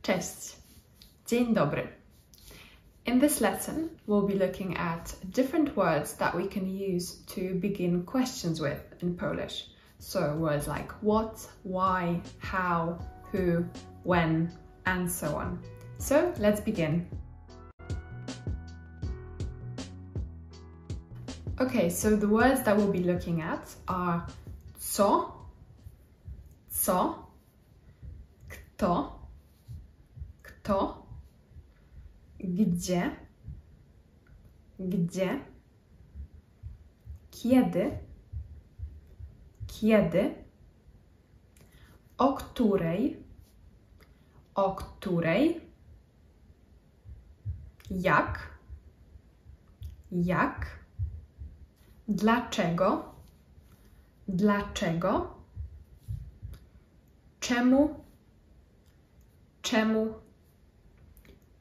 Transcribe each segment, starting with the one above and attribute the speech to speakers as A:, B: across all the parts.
A: Cześć. Dzień dobry. In this lesson, we'll be looking at different words that we can use to begin questions with in Polish. So words like what, why, how, who, when, and so on. So let's begin. Okay, so the words that we'll be looking at are co, kto, gdzie, kiedy, o której, jak, dlaczego, czemu,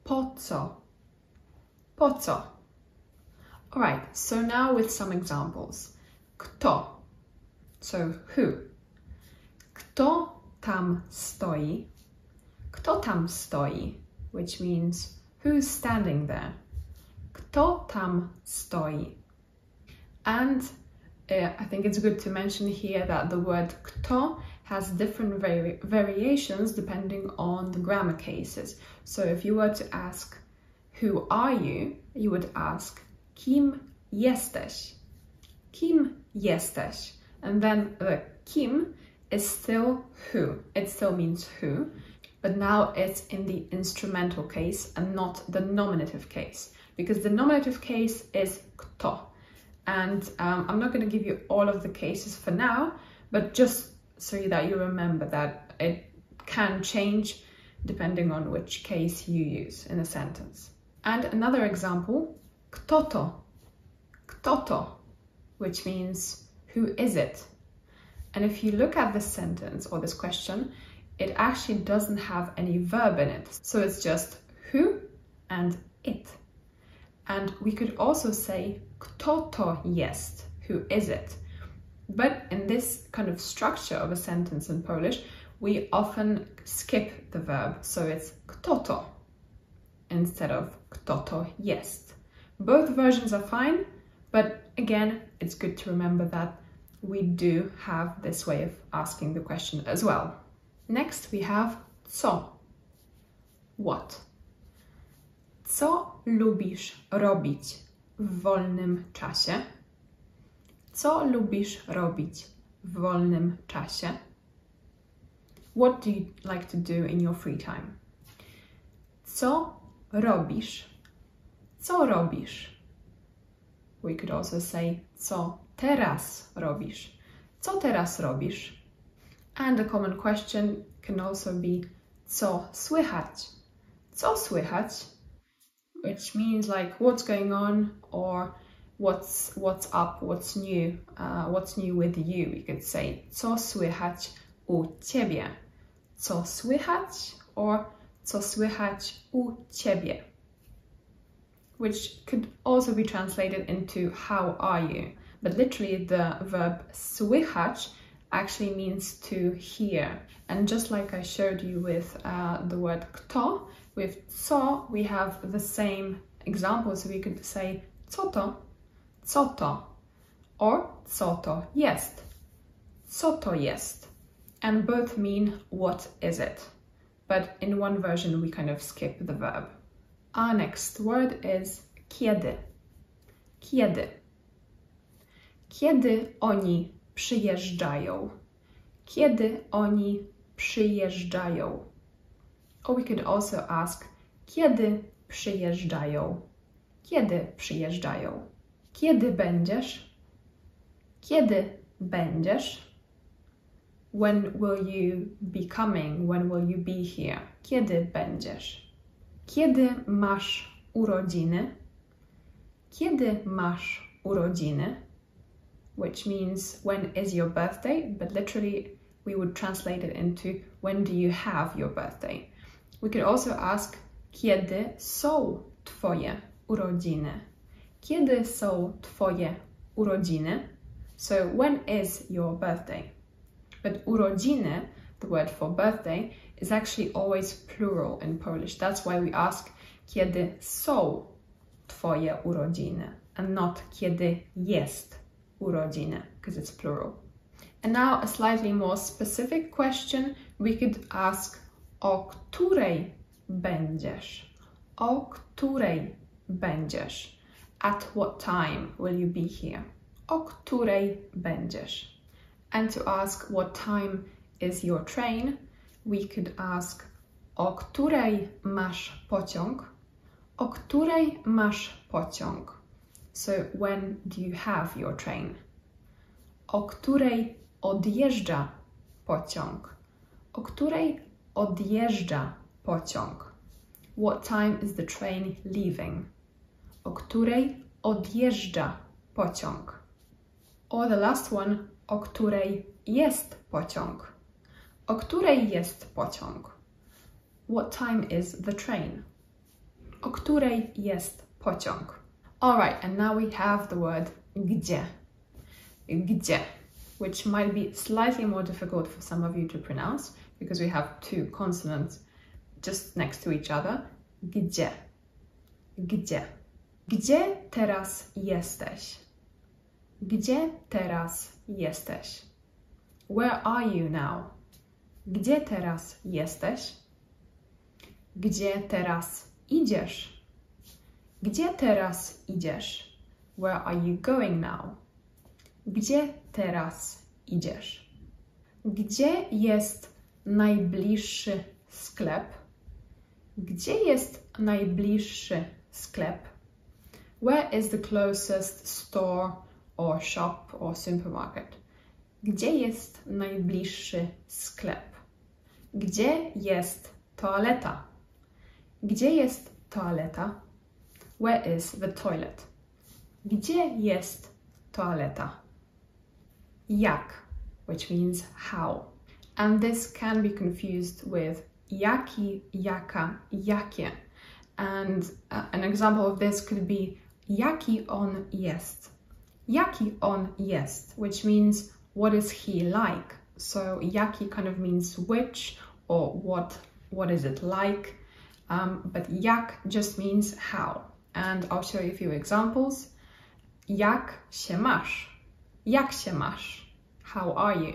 A: po co. Alright, so now with some examples. Kto, so who. Kto tam stoi? Kto tam stoi, which means who's standing there. Kto tam stoi? And I think it's good to mention here that the word kto has different variations depending on the grammar cases. So if you were to ask, who are you? You would ask, kim jesteś? Kim jesteś? And then the kim is still who. It still means who, but now it's in the instrumental case and not the nominative case, because the nominative case is kto. And I'm not going to give you all of the cases for now, but just so that you remember that it can change depending on which case you use in a sentence. And another example, kto to, which means who is it? And if you look at this sentence or this question, it actually doesn't have any verb in it. So it's just who and it. And we could also say kto to jest, who is it? But in this kind of structure of a sentence in Polish, we often skip the verb, so it's kto to instead of kto to jest. Both versions are fine, but again, it's good to remember that we do have this way of asking the question as well. Next, we have co, what. Co lubisz robić w wolnym czasie? Co lubisz robić w wolnym czasie? What do you like to do in your free time? Co robisz? Co robisz? We could also say, co teraz robisz? Co teraz robisz? And a common question can also be, co słychać? Co słychać? Which means like what's going on, or what's up, what's new with you. We could say, co słychać u ciebie? Co słychać, or co słychać u ciebie? Which could also be translated into how are you? But literally the verb słychać actually means to hear. And just like I showed you with the word kto, with co we have the same example. So we could say co to, or co to jest, co to jest. And both mean what is it. But in one version we kind of skip the verb. Our next word is kiedy. Kiedy. Kiedy oni przyjeżdżają? Kiedy oni przyjeżdżają? Or we could also ask, kiedy przyjeżdżają? Kiedy przyjeżdżają? Kiedy będziesz? Kiedy będziesz? When will you be coming? When will you be here? Kiedy będziesz? Kiedy masz urodziny? Kiedy masz urodziny? Which means when is your birthday, but literally we would translate it into when do you have your birthday. We could also ask, kiedy są twoje urodziny? Kiedy są twoje urodziny? So when is your birthday? But urodziny, the word for birthday, is actually always plural in Polish. That's why we ask kiedy są twoje urodziny and not kiedy jest urodziny, because it's plural. And now a slightly more specific question, we could ask o której będziesz? O której będziesz? At what time will you be here? O której będziesz? And to ask what time is your train, we could ask o której masz pociąg? O której masz pociąg? So when do you have your train? O której odjeżdża pociąg? O której odjeżdża pociąg? What time is the train leaving? O której odjeżdża pociąg? Or the last one, o której jest pociąg? O której jest pociąg? What time is the train? O której jest pociąg? Alright, and now we have the word gdzie. Gdzie, which might be slightly more difficult for some of you to pronounce because we have two consonants just next to each other. Gdzie. Gdzie. Gdzie teraz jesteś? Gdzie teraz jesteś? Where are you now? Gdzie teraz jesteś? Gdzie teraz idziesz? Gdzie teraz idziesz? Where are you going now? Gdzie teraz idziesz? Gdzie jest najbliższy sklep? Gdzie jest najbliższy sklep? Where is the closest store or shop or supermarket? Gdzie jest najbliższy sklep? Gdzie jest toaleta? Gdzie jest toaleta? Where is the toilet? Gdzie jest toaleta? Jak, which means how. And this can be confused with jaki, jaka, jakie. And an example of this could be jaki on jest. Jaki on jest, which means what is he like? So jaki kind of means which or what is it like? But jak just means how. And I'll show you a few examples. Jak się masz? Jak się masz? How are you?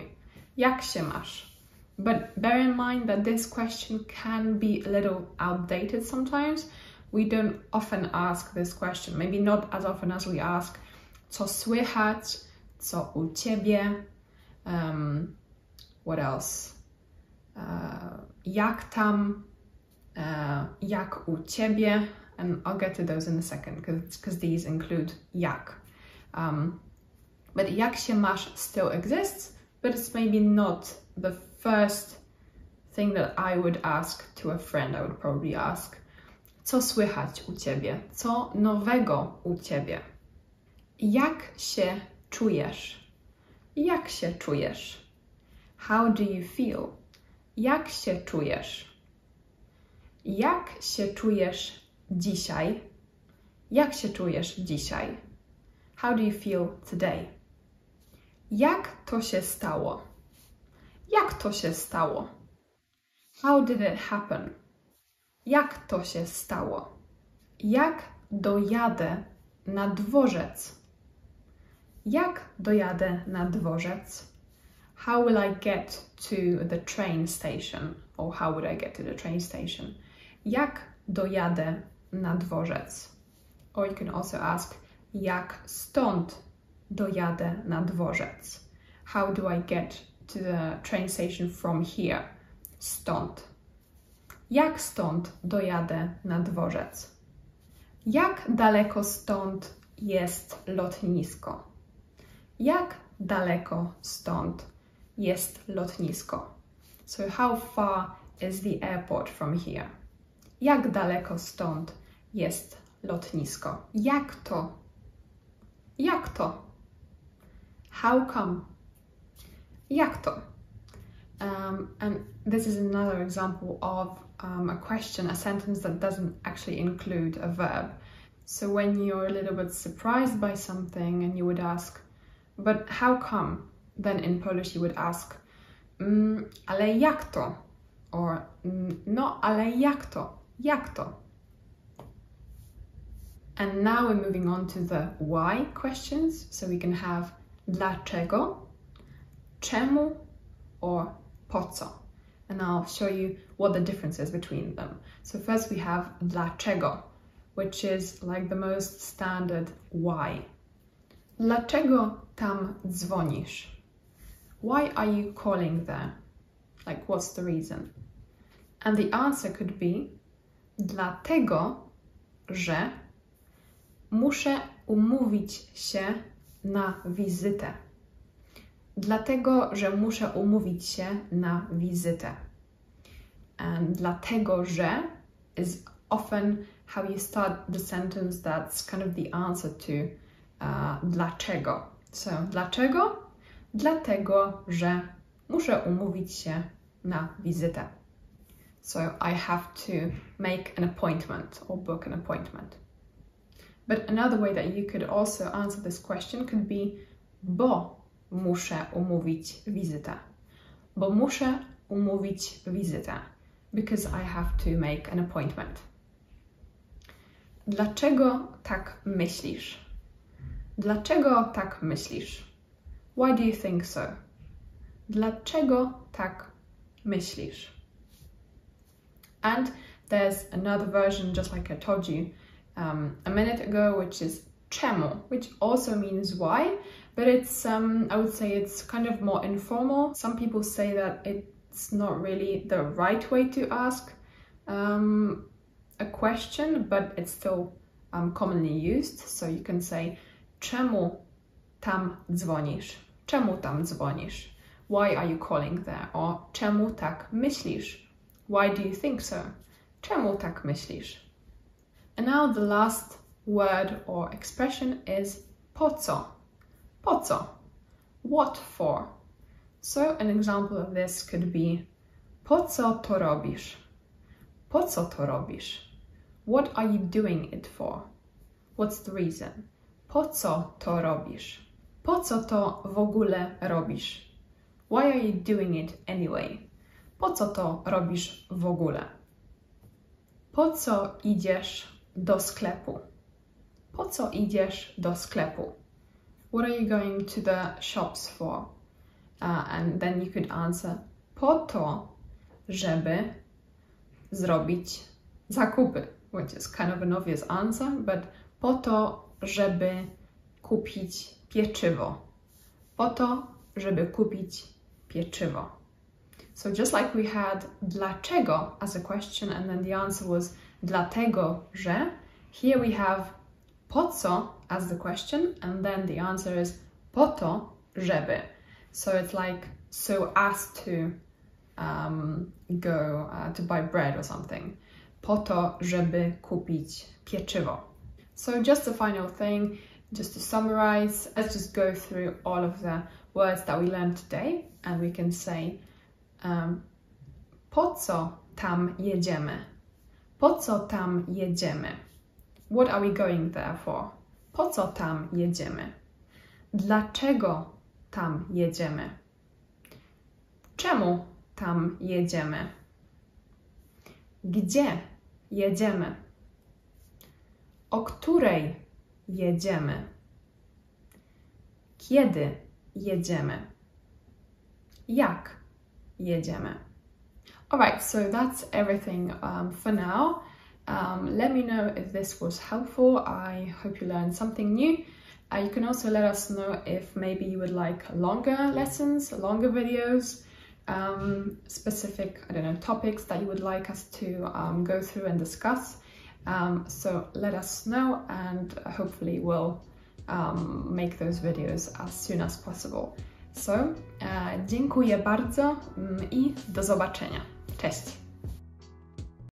A: Jak się masz? But bear in mind that this question can be a little outdated sometimes. We don't often ask this question, maybe not as often as we ask co słychać, co u ciebie, what else? Jak tam, jak u ciebie, and I'll get to those in a second because these include jak. But jak się masz still exists, but it's maybe not the first thing that I would ask to a friend. I would probably ask, co słychać u ciebie? Co nowego u ciebie? Jak się czujesz? Jak się czujesz? How do you feel? Jak się czujesz? Jak się czujesz dzisiaj? Jak się czujesz dzisiaj? How do you feel today? Jak to się stało? Jak to się stało? How did it happen? Jak to się stało? Jak dojadę na dworzec? Jak dojadę na dworzec? How will I get to the train station? Or how would I get to the train station? Jak dojadę na dworzec? Or you can also ask, jak stąd dojadę na dworzec? How do I get to the train station from here? Stąd. Jak stąd dojadę na dworzec? Jak daleko stąd jest lotnisko? Jak daleko stąd jest lotnisko? So how far is the airport from here? Jak daleko stąd jest lotnisko? Jak to? Jak to? How come? Jak to? And this is another example of a question, a sentence that doesn't actually include a verb. So when you're a little bit surprised by something and you would ask, but how come? Then in Polish you would ask, ale jak to? or no, ale jak to? Jak to? And now we're moving on to the why questions. So we can have dlaczego, czemu, or po co. And I'll show you what the difference is between them. So first we have dlaczego, which is like the most standard why. Dlaczego tam dzwonisz? Why are you calling there? Like, what's the reason? And the answer could be dlatego, że muszę umówić się na wizytę. Dlatego, że muszę umówić się na wizytę. And dlatego, że is often how you start the sentence that's kind of the answer to dlaczego. So, dlaczego? Dlatego, że muszę umówić się na wizytę. So, I have to make an appointment or book an appointment. But another way that you could also answer this question could be bo muszę umówić wizytę. Bo muszę umówić wizytę. Because I have to make an appointment. Dlaczego tak myślisz? Dlaczego tak myślisz? Why do you think so? Dlaczego tak myślisz? And there's another version, just like I told you a minute ago, which is czemu, which also means why, but it's, I would say it's kind of more informal. Some people say that it's not really the right way to ask a question, but it's still commonly used. So you can say, czemu tam dzwonisz? Czemu tam dzwonisz? Why are you calling there? Or czemu tak myślisz? Why do you think so? Czemu tak myślisz? And now the last word or expression is po co? Po co? What for? So an example of this could be po co to robisz? Po co to robisz? What are you doing it for? What's the reason? Po co to robisz? Po co to w ogóle robisz? Why are you doing it anyway? Po co to robisz w ogóle? Po co idziesz do sklepu? Po co idziesz do sklepu? What are you going to the shops for? And then you could answer po to, żeby zrobić zakupy, which is kind of an obvious answer, but po to, żeby kupić pieczywo. Po to, żeby kupić pieczywo. So just like we had dlaczego as a question and then the answer was dlatego, że, here we have po co as the question and then the answer is po to, żeby. So it's like so as to go to buy bread or something. Po to, żeby kupić pieczywo. So just the final thing, just to summarize, let's just go through all of the words that we learned today and we can say po co tam jedziemy? Po co tam jedziemy? What are we going there for? Po co tam jedziemy? Dlaczego tam jedziemy? Czemu tam jedziemy? Gdzie jedziemy? O której jedziemy? Kiedy jedziemy? Jak jedziemy? Alright, so that's everything for now. Let me know if this was helpful. I hope you learned something new. You can also let us know if maybe you would like longer lessons, longer videos, specific, I don't know, topics that you would like us to go through and discuss. So let us know and hopefully we'll make those videos as soon as possible. So, dziękuję bardzo i do zobaczenia. Cześć!